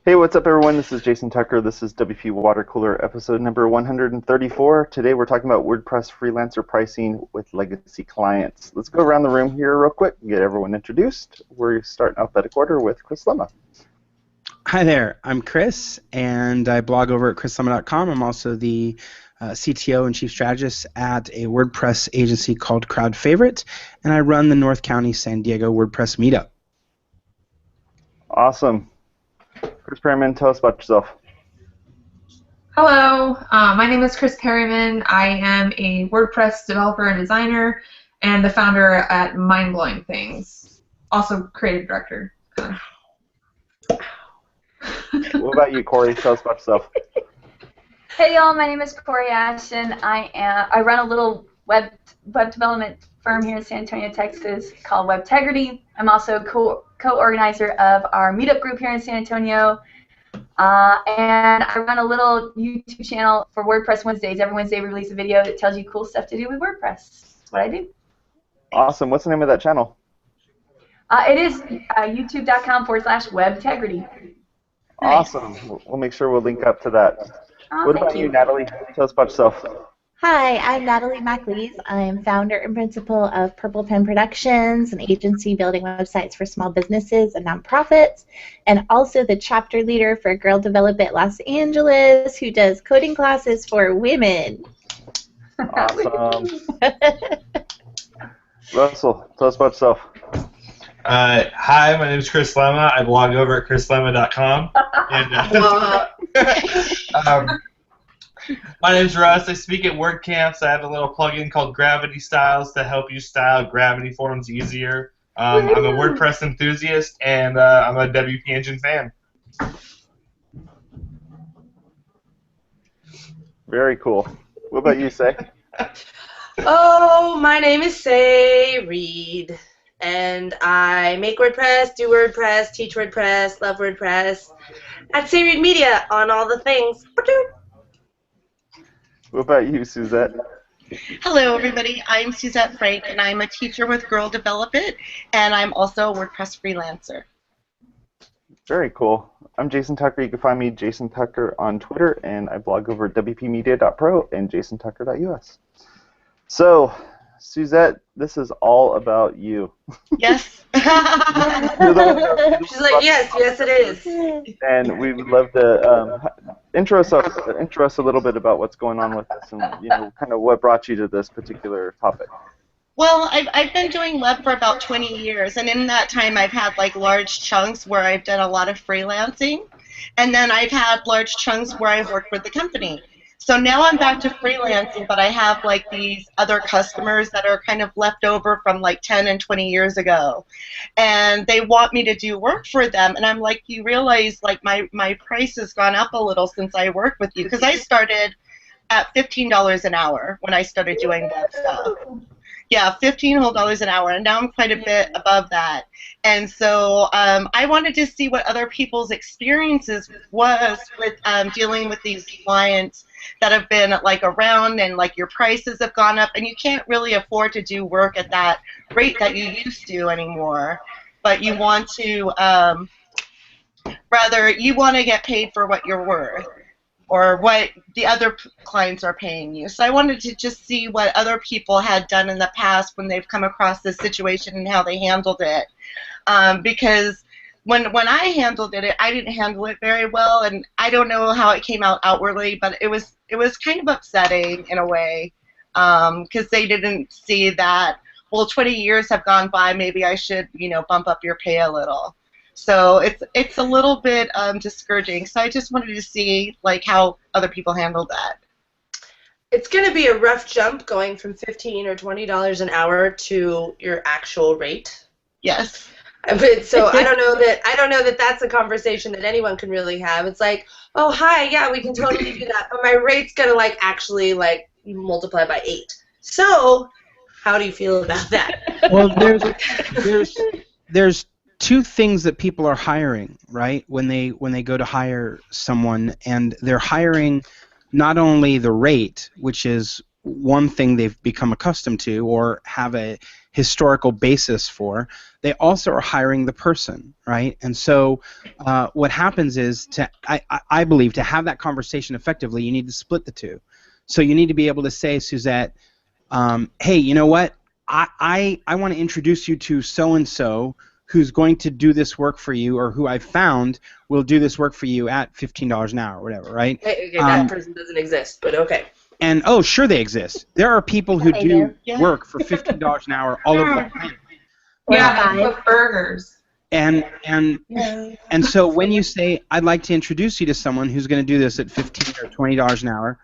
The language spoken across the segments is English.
Hey, what's up, everyone? This is Jason Tucker. This is WPwatercooler episode number 134. Today we're talking about WordPress freelancer pricing with legacy clients. Let's go around the room here real quick and get everyone introduced. We're starting alphabetical order with Chris Lema. Hi there, I'm Chris, and I blog over at chrislema.com. I'm also the CTO and Chief Strategist at a WordPress agency called Crowd Favorite, and I run the North County San Diego WordPress Meetup. Awesome. Chris Perryman, tell us about yourself. Hello, my name is Chris Perryman. I am a WordPress developer and designer and the founder at Mind Blowing Things. Also creative director. What about you, Kori? Tell us about yourself. Hey y'all, my name is Kori Ashton. I run a little web development firm here in San Antonio, Texas called WebTegrity. I'm also co-organizer of our meetup group here in San Antonio. And I run a little YouTube channel for WordPress Wednesdays. Every Wednesday we release a video that tells you cool stuff to do with WordPress. That's what I do. Awesome. What's the name of that channel? It is youtube.com/WebTegrity. Awesome. We'll make sure we'll link up to that. Oh, what about you, Natalie? Tell us about yourself. Hi, I'm Natalie MacLees. I'm founder and principal of Purple Pen Productions, an agency building websites for small businesses and nonprofits, and also the chapter leader for Girl Develop It Los Angeles, who does coding classes for women. Awesome. Russell, tell us about yourself. Hi, my name is Chris Lema. I blog over at chrislema.com. And, my name's Russ. I speak at WordCamps. I have a little plugin called Gravity Styles to help you style Gravity forms easier. I'm a WordPress enthusiast, and I'm a WP Engine fan. Very cool. What about you, Say? Oh, my name is Say Reed, and I make WordPress, do WordPress, teach WordPress, love WordPress at Say Reed Media on all the things. What about you, Suzette? Hello, everybody. I'm Suzette Franck, and I'm a teacher with Girl Develop It, and I'm also a WordPress freelancer. Very cool. I'm Jason Tucker. You can find me, Jason Tucker, on Twitter, and I blog over at WPmedia.pro and jasontucker.us. So, Suzette, this is all about you. Yes. She's like, yes, it is. And we would love to intro us a little bit about what's going on with this, and kind of what brought you to this particular topic. Well, I've been doing web for about 20 years, and in that time I've had like large chunks where I've done a lot of freelancing, and then I've had large chunks where I've worked with the company. So now I'm back to freelancing, but I have like these other customers that are kind of left over from like 10 and 20 years ago. And they want me to do work for them. And I'm like, you realize like my price has gone up a little since I worked with you. Because I started at $15 an hour when I started doing web stuff. Yeah, $15 an hour, and now I'm quite a bit above that. And so I wanted to see what other people's experiences was with dealing with these clients that have been like around, and like your prices have gone up, and you can't really afford to do work at that rate that you used to anymore. But you want to, rather, you want to get paid for what you're worth, or what the other clients are paying you. So I wanted to just see what other people had done in the past when they've come across this situation and how they handled it. Because when I handled it, I didn't handle it very well, and I don't know how it came out outwardly, but it was kind of upsetting in a way, because they didn't see that, well, 20 years have gone by, maybe I should, bump up your pay a little. So it's a little bit discouraging. So I just wanted to see like how other people handled that. It's going to be a rough jump going from $15 or $20 an hour to your actual rate. Yes. But so I don't know that that's a conversation that anyone can really have. It's like, oh hi, yeah, we can totally do that, but my rate's gonna like actually like multiply by 8. So how do you feel about that? Well, there's two things that people are hiring, right? When they go to hire someone, and they're hiring not only the rate, which is one thing they've become accustomed to or have a historical basis for, they also are hiring the person, right? And so what happens is, I believe, to have that conversation effectively, you need to split the two. So you need to be able to say, Suzette, hey, you know what? I want to introduce you to so-and-so who's going to do this work for you, or who I found will do this work for you at $15 an hour, or whatever, right? Okay, that person doesn't exist, but okay. And oh, sure they exist. There are people who do work for $15 an hour all over the planet. Yeah, they cook burgers. And so when you say, I'd like to introduce you to someone who's going to do this at $15 or $20 an hour,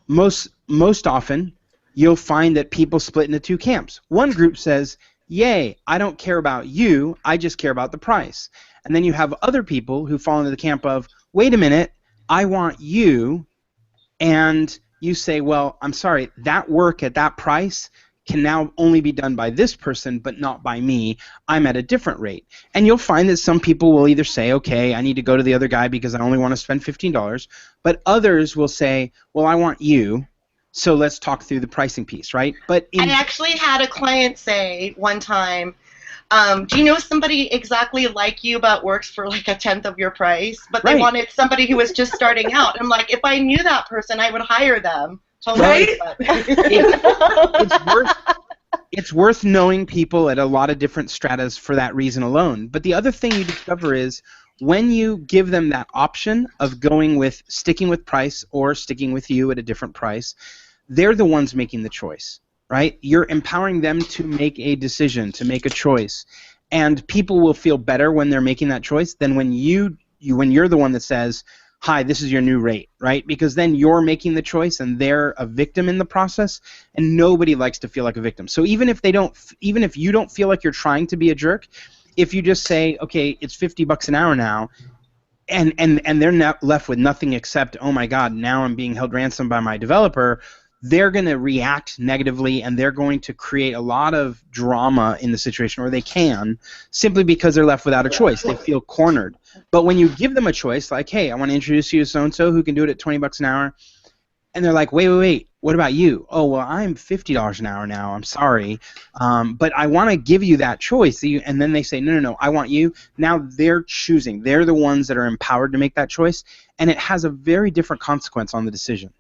most often you'll find that people split into two camps. One group says, yay, I don't care about you, I just care about the price. And then you have other people who fall into the camp of, wait a minute, I want you, and you say, well, I'm sorry, that work at that price can now only be done by this person but not by me. I'm at a different rate. And you'll find that some people will either say, okay, I need to go to the other guy because I only want to spend $15, but others will say, well, I want you, so let's talk through the pricing piece, right? But I actually had a client say one time, do you know somebody exactly like you but works for like a tenth of your price? But they wanted somebody who was just starting out. I'm like, if I knew that person, I would hire them. Totally. Right? It's worth knowing people at a lot of different stratas for that reason alone. But the other thing you discover is when you give them that option of going with sticking with price or sticking with you at a different price, they're the ones making the choice. Right? You're empowering them to make a decision, to make a choice, and people will feel better when they're making that choice than when you're the one that says, "Hi, this is your new rate," right? Because then you're making the choice, and they're a victim in the process, and nobody likes to feel like a victim. So even if you don't feel like you're trying to be a jerk, if you just say, "Okay, it's $50 an hour now," and they're not left with nothing except, "Oh my God, now I'm being held ransom by my developer," they're going to react negatively, and they're going to create a lot of drama in the situation, or they can, simply because they're left without a choice. They feel cornered. But when you give them a choice, like, hey, I want to introduce you to so-and-so who can do it at $20 an hour, and they're like, wait, what about you? Oh, well, I'm $50 an hour now. I'm sorry. But I want to give you that choice. And then they say, no, I want you. Now they're choosing. They're the ones that are empowered to make that choice, and it has a very different consequence on the decision.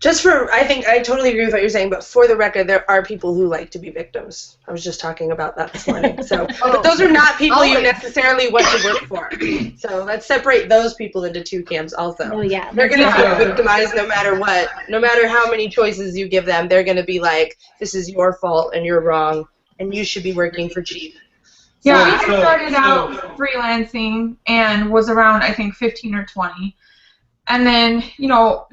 I think I totally agree with what you're saying, but for the record, there are people who like to be victims. I was just talking about that this morning. So, but those are not people you necessarily want to work for. So let's separate those people into two camps also. Oh, yeah. They're going to feel victimized no matter what. No matter how many choices you give them, they're going to be like, this is your fault and you're wrong and you should be working for cheap. Yeah, I started out freelancing and was around, I think, 15 or 20. And then,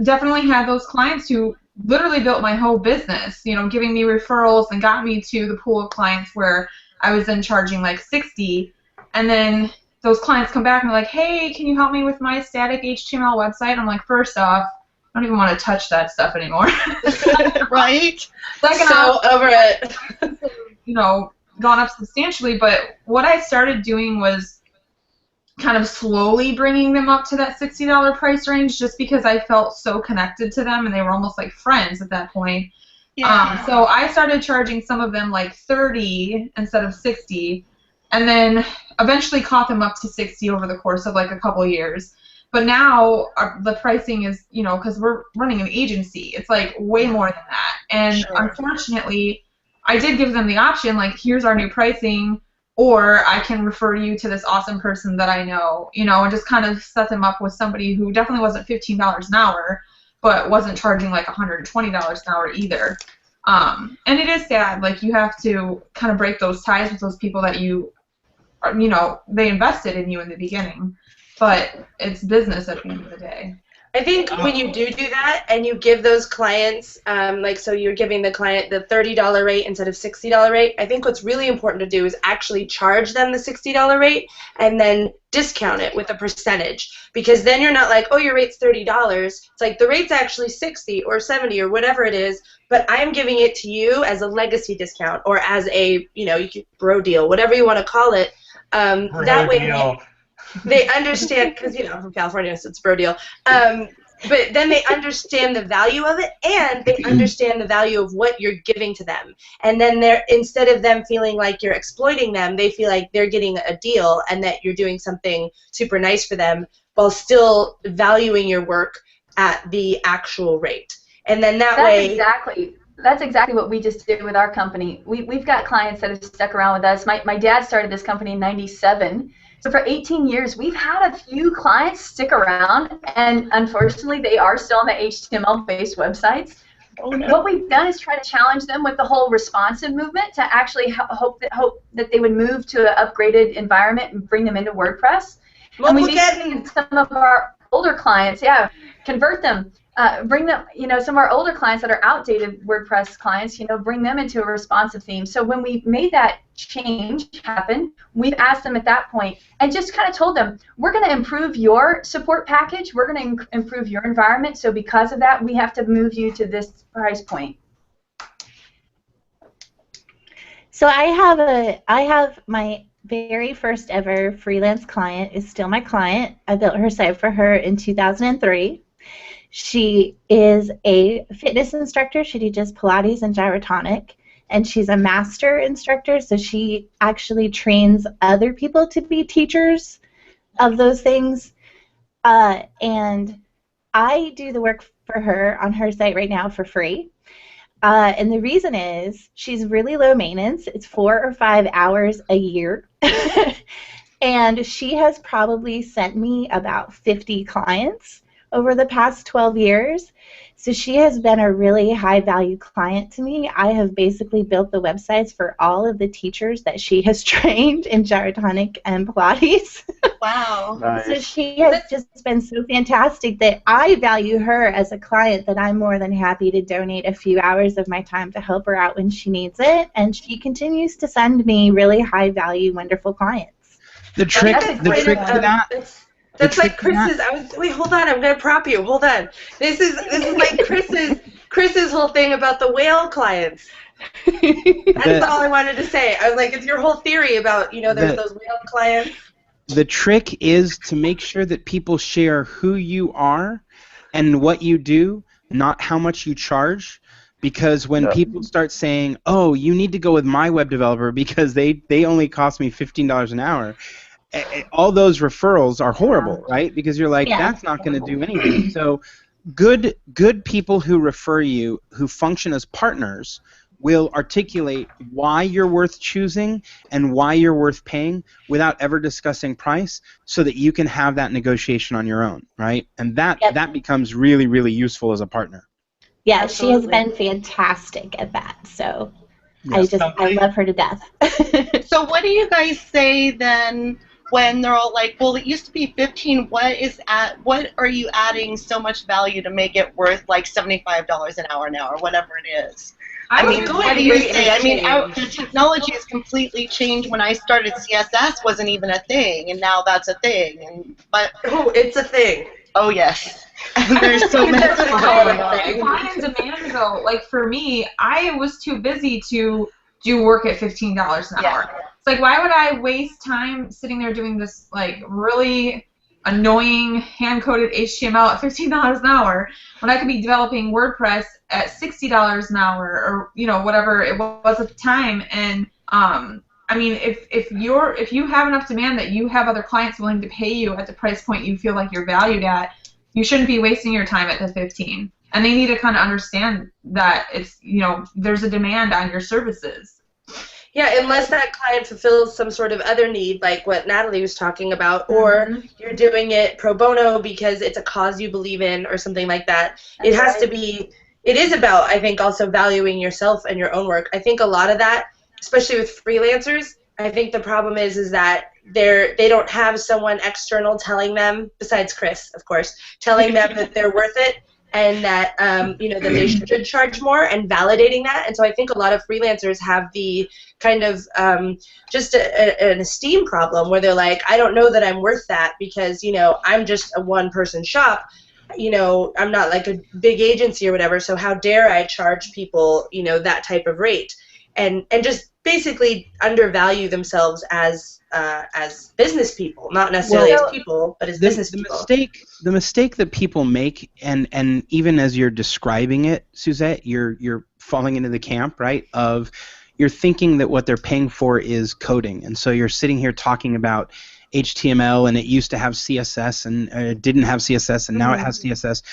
definitely had those clients who literally built my whole business, giving me referrals and got me to the pool of clients where I was then charging like $60. And then those clients come back and they're like, hey, can you help me with my static HTML website? I'm like, first off, I don't even want to touch that stuff anymore. Right? Second off, over it. Gone up substantially. But what I started doing was kind of slowly bringing them up to that $60 price range, just because I felt so connected to them and they were almost like friends at that point. Yeah. So I started charging some of them like $30 instead of $60, and then eventually caught them up to $60 over the course of like a couple years. But now the pricing is, because we're running an agency, it's like way more than that. And unfortunately, I did give them the option, like, here's our new pricing, or I can refer you to this awesome person that I know, and just kind of set them up with somebody who definitely wasn't $15 an hour, but wasn't charging like $120 an hour either. And it is sad, like, you have to kind of break those ties with those people that they invested in you in the beginning, but it's business at the end of the day. I think when you do that and you give those clients, so you're giving the client the $30 rate instead of $60 rate, I think what's really important to do is actually charge them the $60 rate and then discount it with a percentage, because then you're not like, oh, your rate's $30. It's like the rate's actually $60 or $70 or whatever it is, but I'm giving it to you as a legacy discount or as a, bro deal, whatever you want to call it. That way they understand, because, I'm from California, so it's bro deal. But then they understand the value of it, and they understand the value of what you're giving to them. And then instead of them feeling like you're exploiting them, they feel like they're getting a deal and that you're doing something super nice for them while still valuing your work at the actual rate. And then that's exactly what we just did with our company. We've got clients that have stuck around with us. My dad started this company in '97. So for 18 years, we've had a few clients stick around, and unfortunately, they are still on the HTML-based websites. What we've done is try to challenge them with the whole responsive movement to actually hope that they would move to an upgraded environment and bring them into WordPress. And we've seen some of our older clients, convert them. Bring them, some of our older clients that are outdated WordPress clients, bring them into a responsive theme. So when we made that change happen, we've asked them at that point and just kind of told them, we're going to improve your support package, we're going to improve your environment, so because of that, we have to move you to this price point. So I have my very first ever freelance client is still my client. I built her site for her in 2003. She is a fitness instructor. She teaches Pilates and gyrotonic, and she's a master instructor, so she actually trains other people to be teachers of those things. And I do the work for her on her site right now for free. And the reason is she's really low maintenance. It's 4 or 5 hours a year. And she has probably sent me about 50 clients over the past 12 years. So she has been a really high value client to me. I have basically built the websites for all of the teachers that she has trained in gyrotonic and Pilates. Wow. Nice. So she has just been so fantastic that I value her as a client, that I'm more than happy to donate a few hours of my time to help her out when she needs it. And she continues to send me really high value, wonderful clients. The trick to that. That's like Chris's. Wait, hold on. I'm gonna prop you. Hold on. This is like Chris's whole thing about the whale clients. That's all I wanted to say. I was like, it's your whole theory about there's those whale clients. The trick is to make sure that people share who you are and what you do, not how much you charge. Because when people start saying, "Oh, you need to go with my web developer because they only cost me $15 an hour," all those referrals are horrible, right? Because you're like, that's not going to do anything. So good people who refer you, who function as partners, will articulate why you're worth choosing and why you're worth paying without ever discussing price, so that you can have that negotiation on your own, right? And that becomes really, really useful as a partner. Yeah, Absolutely. she has been fantastic at that. So I love her to death. So what do you guys say then when they're all like, well, it used to be 15, what are you adding so much value to make it worth like $75 an hour now, or whatever it is? I mean, what do you say? I mean, the technology has completely changed. When I started, CSS wasn't even a thing, and now that's a thing. It's a thing. Oh, yes. There's so many things going on. Supply and demand, though, like for me, I was too busy to do work at $15 an hour. It's like, why would I waste time sitting there doing this like really annoying hand-coded HTML at $15 an hour when I could be developing WordPress at $60 an hour, or whatever it was at the time? And I mean, if you have enough demand that you have other clients willing to pay you at the price point you feel like you're valued at, you shouldn't be wasting your time at the 15. And they need to kind of understand that it's there's a demand on your services. Yeah, unless that client fulfills some sort of other need, like what Natalie was talking about, or you're doing it pro bono because it's a cause you believe in or something like that. It has to be. It is about, I think, also valuing yourself and your own work. I think a lot of that, especially with freelancers, I think the problem is that they don't have someone external telling them, besides Chris, of course, telling them that they're worth it, and that that they should charge more, and validating that. And so I think a lot of freelancers have the kind of just an esteem problem, where they're like, I don't know that I'm worth that because I'm just a one-person shop. I'm not like a big agency or whatever. So how dare I charge people that type of rate? And just basically undervalue themselves as business people, not necessarily as people, but as business people. The mistake that people make, and even as you're describing it, Suzette, you're falling into the camp, right, of you're thinking that what they're paying for is coding, and so you're sitting here talking about HTML, and it used to have CSS, and it didn't have CSS, and now it has CSS.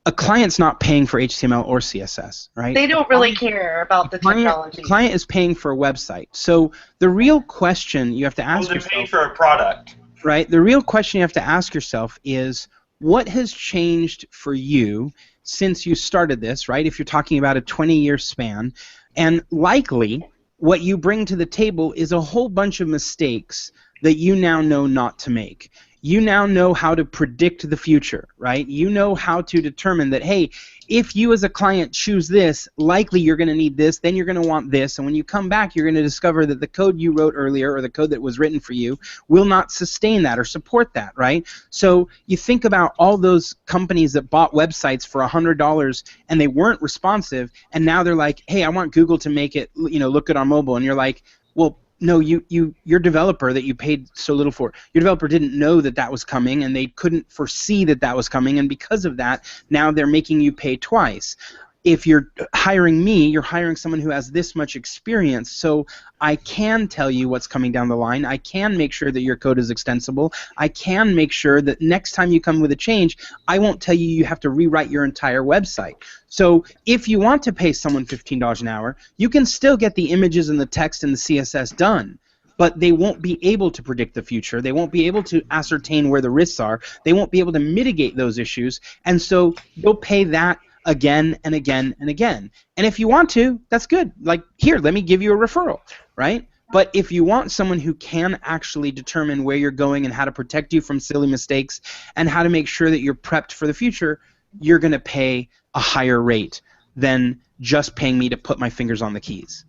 A client's not paying for HTML or CSS, right? They don't really care about the technology. The client is paying for a website. So the real question you have to ask yourself... They're paying for a product. Right? The real question you have to ask yourself is, what has changed for you since you started this, right? If you're talking about a 20-year span. And likely, what you bring to the table is a whole bunch of mistakes that you now know not to make. You now know how to predict the future, right? You know how to determine that, hey, if you as a client choose this, likely you're going to need this, then you're going to want this, and when you come back, you're going to discover that the code you wrote earlier or the code that was written for you will not sustain that or support that, right? So you think about all those companies that bought websites for $100 and they weren't responsive, and now they're like, hey, I want Google to make it, look good on mobile, and you're like, well, no, your developer that you paid so little for, your developer didn't know that that was coming, and they couldn't foresee that that was coming, and because of that, now they're making you pay twice. If you're hiring me, you're hiring someone who has this much experience, so I can tell you what's coming down the line. I can make sure that your code is extensible. I can make sure that next time you come with a change, I won't tell you have to rewrite your entire website. So if you want to pay someone $15 an hour, you can still get the images and the text and the CSS done, but they won't be able to predict the future. They won't be able to ascertain where the risks are. They won't be able to mitigate those issues, and so you'll pay that again and again and again. And if you want to, that's good. Like, here, let me give you a referral, right? But if you want someone who can actually determine where you're going and how to protect you from silly mistakes and how to make sure that you're prepped for the future, you're going to pay a higher rate than just paying me to put my fingers on the keys.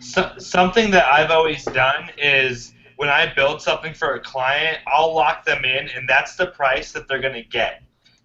So, something that I've always done is when I build something for a client, I'll lock them in, and that's the price that they're going to get.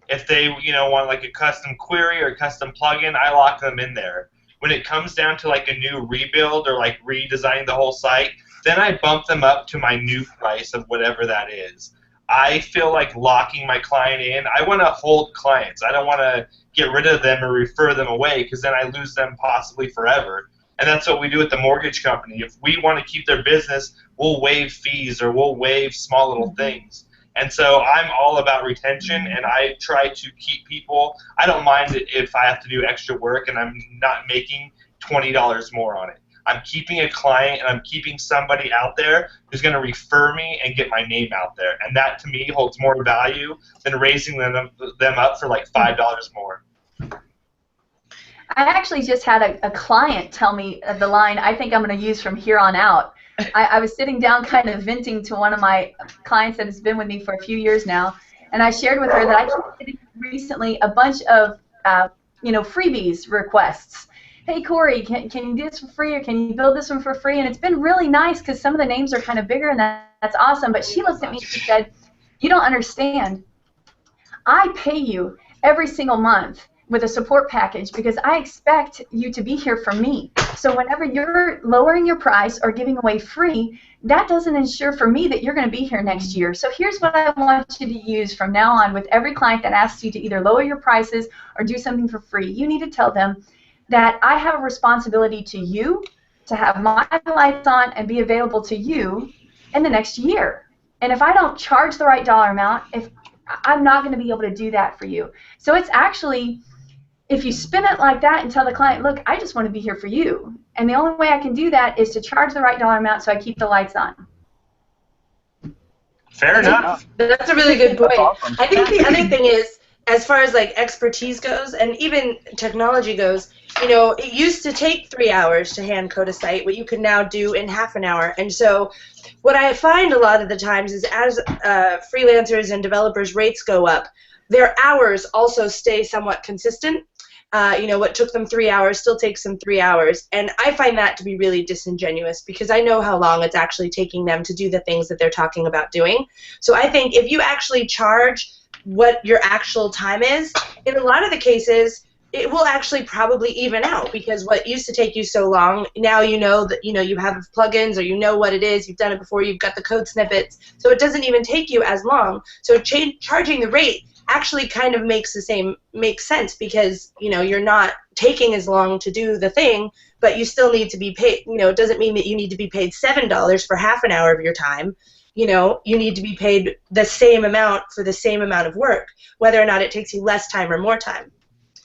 If they, want like a custom query or a custom plugin, I lock them in there. When it comes down to like a new rebuild or like redesigning the whole site, then I bump them up to my new price of whatever that is. I feel like locking my client in. I want to hold clients. I don't want to get rid of them or refer them away, because then I lose them possibly forever. And that's what we do at the mortgage company. If we want to keep their business, we'll waive fees or we'll waive small little things. And so I'm all about retention, and I try to keep people. I don't mind if I have to do extra work and I'm not making $20 more on it. I'm keeping a client, and I'm keeping somebody out there who's going to refer me and get my name out there. And that, to me, holds more value than raising them up for like $5 more. I actually just had a client tell me the line I think I'm going to use from here on out. I was sitting down kind of venting to one of my clients that has been with me for a few years now, and I shared with her that I keep getting recently a bunch of freebies requests. Hey, Kori, can you do this for free, or can you build this one for free? And it's been really nice because some of the names are kind of bigger, and that's awesome. But she looked at me and she said, you don't understand. I pay you every single month with a support package because I expect you to be here for me. So whenever you're lowering your price or giving away free, that doesn't ensure for me that you're going to be here next year. So here's what I want you to use from now on with every client that asks you to either lower your prices or do something for free. You need to tell them that I have a responsibility to you to have my lights on and be available to you in the next year. And if I don't charge the right dollar amount, I'm not going to be able to do that for you. So it's actually, if you spin it like that and tell the client, look, I just want to be here for you, and the only way I can do that is to charge the right dollar amount so I keep the lights on. Fair enough. That's a really good point. Awesome. I think the other thing is, as far as like expertise goes and even technology goes, it used to take 3 hours to hand code a site, what you can now do in half an hour. And so what I find a lot of the times is as freelancers and developers' rates go up, their hours also stay somewhat consistent. What took them 3 hours still takes them 3 hours. And I find that to be really disingenuous because I know how long it's actually taking them to do the things that they're talking about doing. So I think if you actually charge what your actual time is, in a lot of the cases, it will actually probably even out, because what used to take you so long, now you know that you have plugins, or you know what it is, you've done it before, you've got the code snippets, so it doesn't even take you as long. So charging the rate actually kind of makes sense, because you're not taking as long to do the thing, but you still need to be paid. It doesn't mean that you need to be paid $7 for half an hour of your time. You need to be paid the same amount for the same amount of work, whether or not it takes you less time or more time.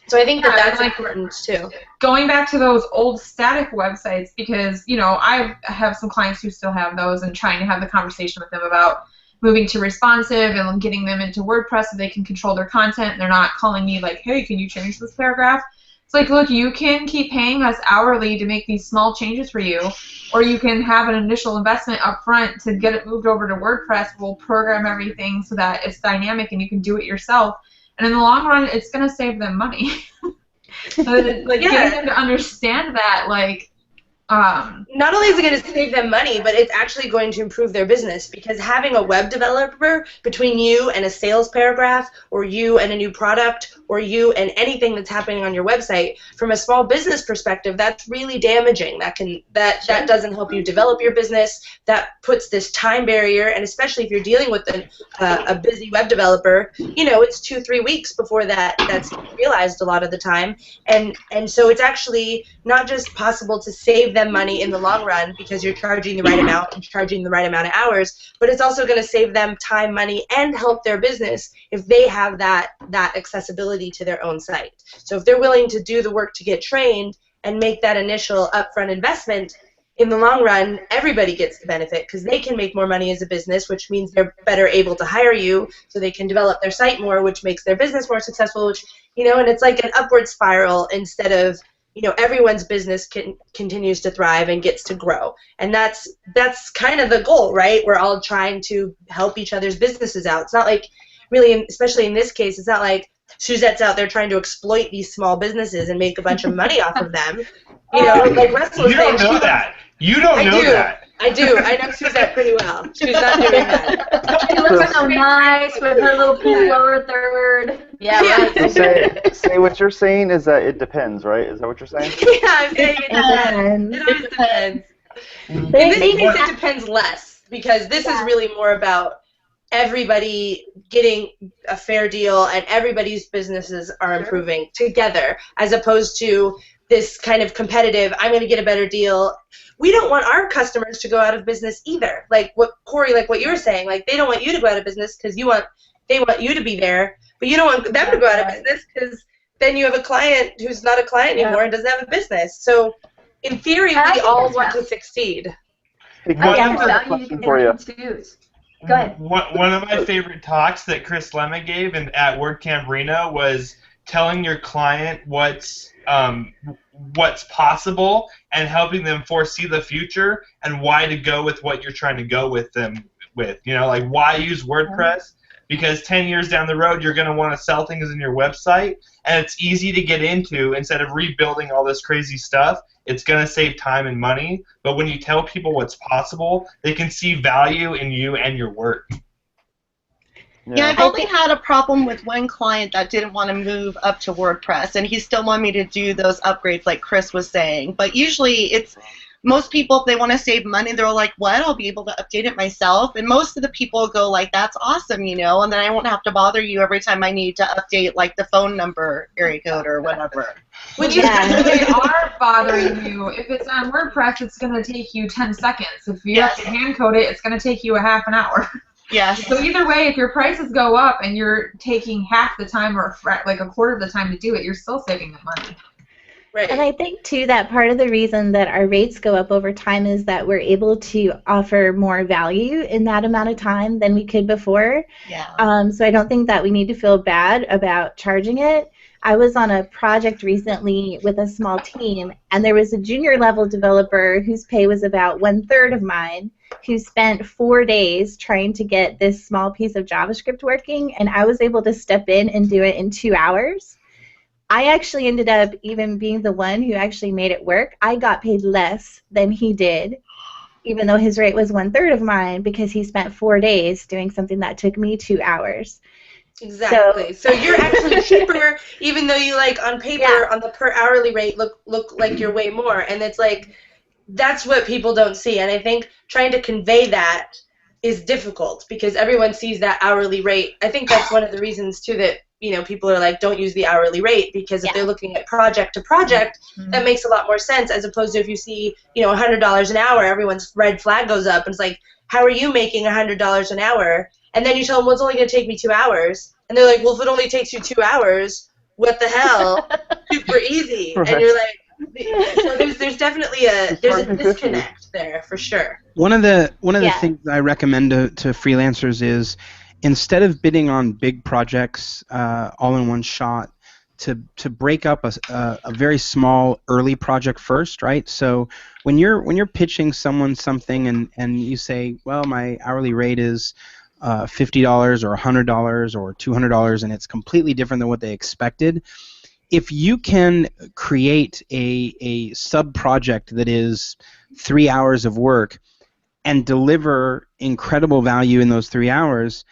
So I think that's important too. Going back to those old static websites, because I have some clients who still have those, and trying to have the conversation with them about moving to responsive and getting them into WordPress so they can control their content. And they're not calling me like, hey, can you change this paragraph? It's like, look, you can keep paying us hourly to make these small changes for you, or you can have an initial investment up front to get it moved over to WordPress. We'll program everything so that it's dynamic and you can do it yourself. And in the long run, it's going to save them money. Getting them to understand that, not only is it going to save them money, but it's actually going to improve their business, because having a web developer between you and a sales paragraph, or you and a new product, or you and anything that's happening on your website, from a small business perspective, that's really damaging. That doesn't help you develop your business. That puts this time barrier, and especially if you're dealing with a busy web developer, it's 2-3 weeks before that's realized a lot of the time, and so it's actually not just possible to save them money in the long run because you're charging the right amount and charging the right amount of hours, but it's also going to save them time, money, and help their business if they have that accessibility to their own site. So if they're willing to do the work to get trained and make that initial upfront investment, in the long run, everybody gets the benefit, because they can make more money as a business, which means they're better able to hire you, so they can develop their site more, which makes their business more successful, which, and it's like an upward spiral, instead of everyone's business continues to thrive and gets to grow. And that's kind of the goal, right? We're all trying to help each other's businesses out. It's not like, really, especially in this case, it's not like Suzette's out there trying to exploit these small businesses and make a bunch of money off of them. Like Russell was saying. You don't know that. You don't know that. I do. I know Suzette pretty well. She's not doing that. She looks so nice with her little pink lower third. Yeah, right. So say what you're saying is that it depends, right? Is that what you're saying? Yeah, I'm saying it depends. It always depends. In this case, it depends less, because this is really more about everybody getting a fair deal and everybody's businesses are improving together, as opposed to this kind of competitive, I'm going to get a better deal. We don't want our customers to go out of business either. Like what Kori, like what you were saying, like they don't want you to go out of business because they want you to be there, but you don't want them to go out of business, because then you have a client who's not a client anymore and doesn't have a business. So in theory, we all want to succeed. Hey, I have a question for you. Go ahead. One of my favorite talks that Chris Lema gave at WordCamp Reno was telling your client what's possible and helping them foresee the future and why to go with what you're trying to go with them with. Like why use WordPress? Because 10 years down the road, you're going to want to sell things in your website, and it's easy to get into. Instead of rebuilding all this crazy stuff, it's going to save time and money. But when you tell people what's possible, they can see value in you and your work. Yeah, I've only had a problem with one client that didn't want to move up to WordPress, and he still wanted me to do those upgrades like Chris was saying. But usually it's most people, if they want to save money, they're like, what? I'll be able to update it myself. And most of the people go like, that's awesome, and then I won't have to bother you every time I need to update like the phone number, area code, or whatever. When they are bothering you, if it's on WordPress, it's going to take you 10 seconds. If you have to hand code it, it's going to take you a half an hour. Yes. So either way, if your prices go up and you're taking half the time or like a quarter of the time to do it, you're still saving them money. Right. And I think, too, that part of the reason that our rates go up over time is that we're able to offer more value in that amount of time than we could before. Yeah. So I don't think that we need to feel bad about charging it. I was on a project recently with a small team, and there was a junior level developer whose pay was about 1/3 of mine, who spent 4 days trying to get this small piece of JavaScript working, and I was able to step in and do it in 2 hours. I actually ended up even being the one who actually made it work. I got paid less than he did, even though his rate was 1/3 of mine, because he spent 4 days doing something that took me 2 hours. Exactly. So you're actually cheaper, even though you like on paper on the per hourly rate look like you're way more. And it's like that's what people don't see. And I think trying to convey that is difficult because everyone sees that hourly rate. I think that's one of the reasons too that people are like, don't use the hourly rate because if they're looking at project to project, that makes a lot more sense as opposed to if you see $100 an hour, everyone's red flag goes up and it's like, how are you making $100 an hour? And then you tell them, well, it's only going to take me 2 hours. And they're like, well, if it only takes you 2 hours, what the hell? Super easy. Right. And you're like, so there's definitely a disconnect there for sure. One of the things I recommend to freelancers is instead of bidding on big projects all in one shot, to break up a very small early project first, right? So when you're pitching someone something and you say, well, my hourly rate is $50 or $100 or $200 and it's completely different than what they expected, if you can create a sub-project that is 3 hours of work and deliver incredible value in those 3 hours,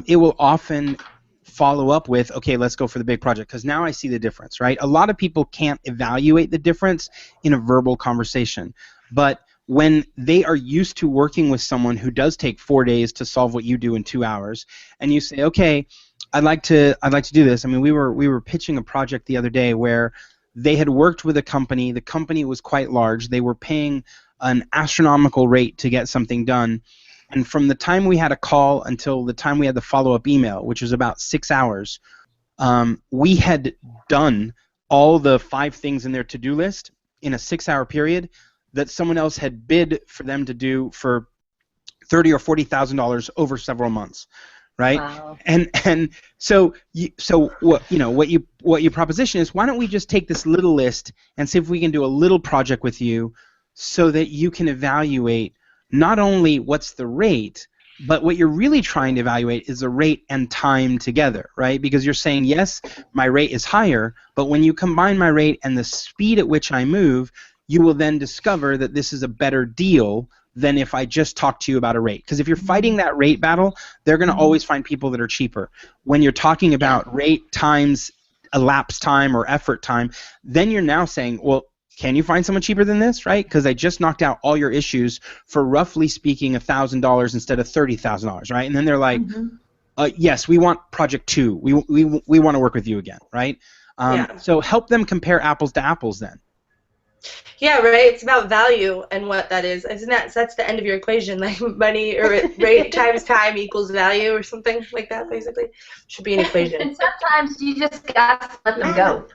it will often follow up with, okay, let's go for the big project, because now I see the difference, right? A lot of people can't evaluate the difference in a verbal conversation, but when they are used to working with someone who does take 4 days to solve what you do in 2 hours, and you say, okay, I'd like to do this. I mean, we were pitching a project the other day where they had worked with a company. The company was quite large. They were paying an astronomical rate to get something done. And from the time we had a call until the time we had the follow-up email, which was about 6 hours, we had done all the 5 things in their to-do list in a 6-hour period that someone else had bid for them to do for $30,000 or $40,000 over several months, right? Wow. And so what you proposition is, why don't we just take this little list and see if we can do a little project with you, so that you can evaluate not only what's the rate, but what you're really trying to evaluate is the rate and time together, right? Because you're saying, yes, my rate is higher, but when you combine my rate and the speed at which I move, you will then discover that this is a better deal than if I just talk to you about a rate. Because if you're fighting that rate battle, they're going to always find people that are cheaper. When you're talking about rate times elapsed time or effort time, then you're now saying, well, can you find someone cheaper than this, right? Because I just knocked out all your issues for, roughly speaking, $1,000 instead of $30,000, right? And then they're like, yes, we want project 2. We want to work with you again, right? So help them compare apples to apples then. Yeah, right. It's about value and what that is. Isn't that's the end of your equation, like money or rate times time equals value or something like that, basically. Should be an equation. And sometimes you just got to let them go.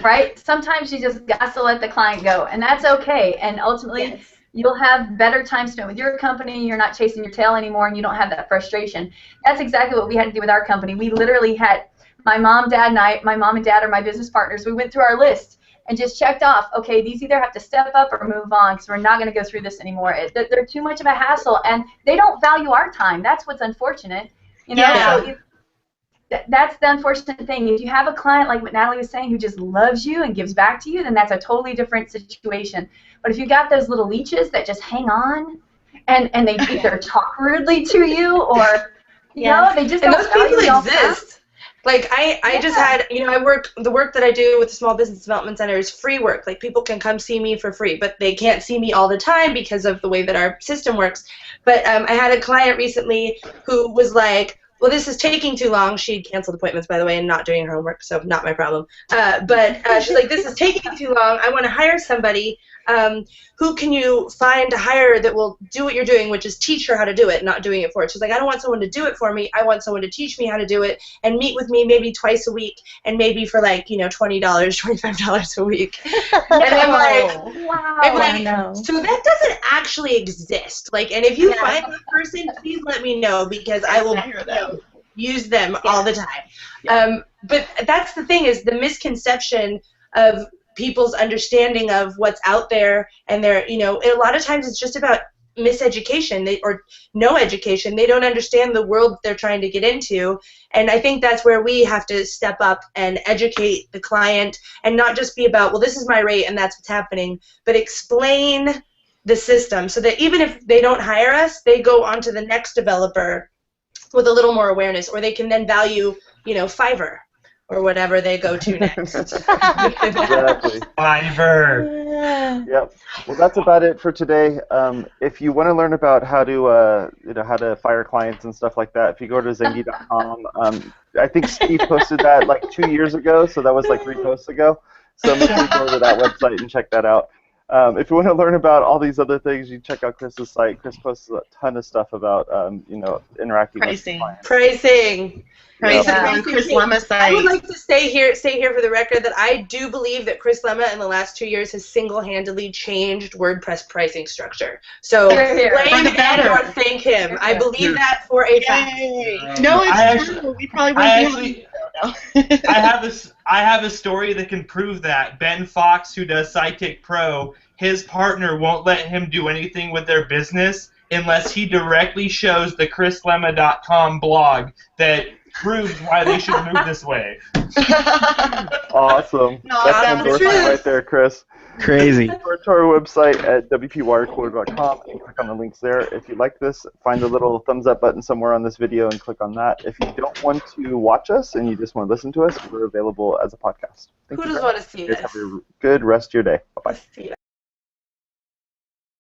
Right? Sometimes you just got to let the client go, and that's okay. And ultimately, you'll have better time spent with your company. You're not chasing your tail anymore, and you don't have that frustration. That's exactly what we had to do with our company. We literally had my mom, dad, and I. My mom and dad are my business partners. We went through our list and just checked off. Okay, these either have to step up or move on, because we're not going to go through this anymore. They're too much of a hassle, and they don't value our time. That's what's unfortunate. You know. So that's the unfortunate thing. If you have a client, like what Natalie was saying, who just loves you and gives back to you, then that's a totally different situation. But if you got those little leeches that just hang on and they either talk rudely to you or, you know, they just don't value you. And those people exist. Like I just had, the work that I do with the Small Business Development Center is free work. Like people can come see me for free, but they can't see me all the time because of the way that our system works. But I had a client recently who was like, well, this is taking too long. She'd canceled appointments, by the way, and not doing her homework, so not my problem. But she's like, this is taking too long. I want to hire somebody. Who can you find to hire that will do what you're doing, which is teach her how to do it, not doing it for her. She's like, I don't want someone to do it for me. I want someone to teach me how to do it and meet with me maybe twice a week and maybe for like, $20, $25 a week. And I'm like, wow. So that doesn't actually exist. Like, and if you find that person, please let me know because I will use them all the time. But that's the thing, is the misconception of people's understanding of what's out there, and they're, a lot of times it's just about miseducation or no education. They don't understand the world they're trying to get into, and I think that's where we have to step up and educate the client and not just be about, well, this is my rate and that's what's happening, but explain the system so that even if they don't hire us, they go on to the next developer with a little more awareness, or they can then value, Fiverr or whatever they go to next. Exactly. Fiverr. Yep. Well, that's about it for today. If you want to learn about how to fire clients and stuff like that, if you go to zengi.com, I think Steve posted that like 2 years ago, so that was like 3 posts ago. So make sure you go to that website and check that out. If you want to learn about all these other things, you check out Chris's site. Chris posts a ton of stuff about interacting with clients. Pricing. On Chris Lema's site. I would like to say here for the record that I do believe that Chris Lema in the last 2 years has single-handedly changed WordPress pricing structure. So blame him or thank him. I believe that for a fact. No, it's true. We probably wouldn't I have a story that can prove that. Ben Fox, who does Sidekick.Pro, his partner won't let him do anything with their business unless he directly shows the chrislema.com blog that proves why they should move this way. Awesome. No, that's an endorsement right there, Chris. Crazy. Go to our website at WPwatercooler.com and click on the links there. If you like this, find the little thumbs up button somewhere on this video and click on that. If you don't want to watch us and you just want to listen to us, we're available as a podcast. Who does want to see this? Have a good rest of your day. Bye-bye.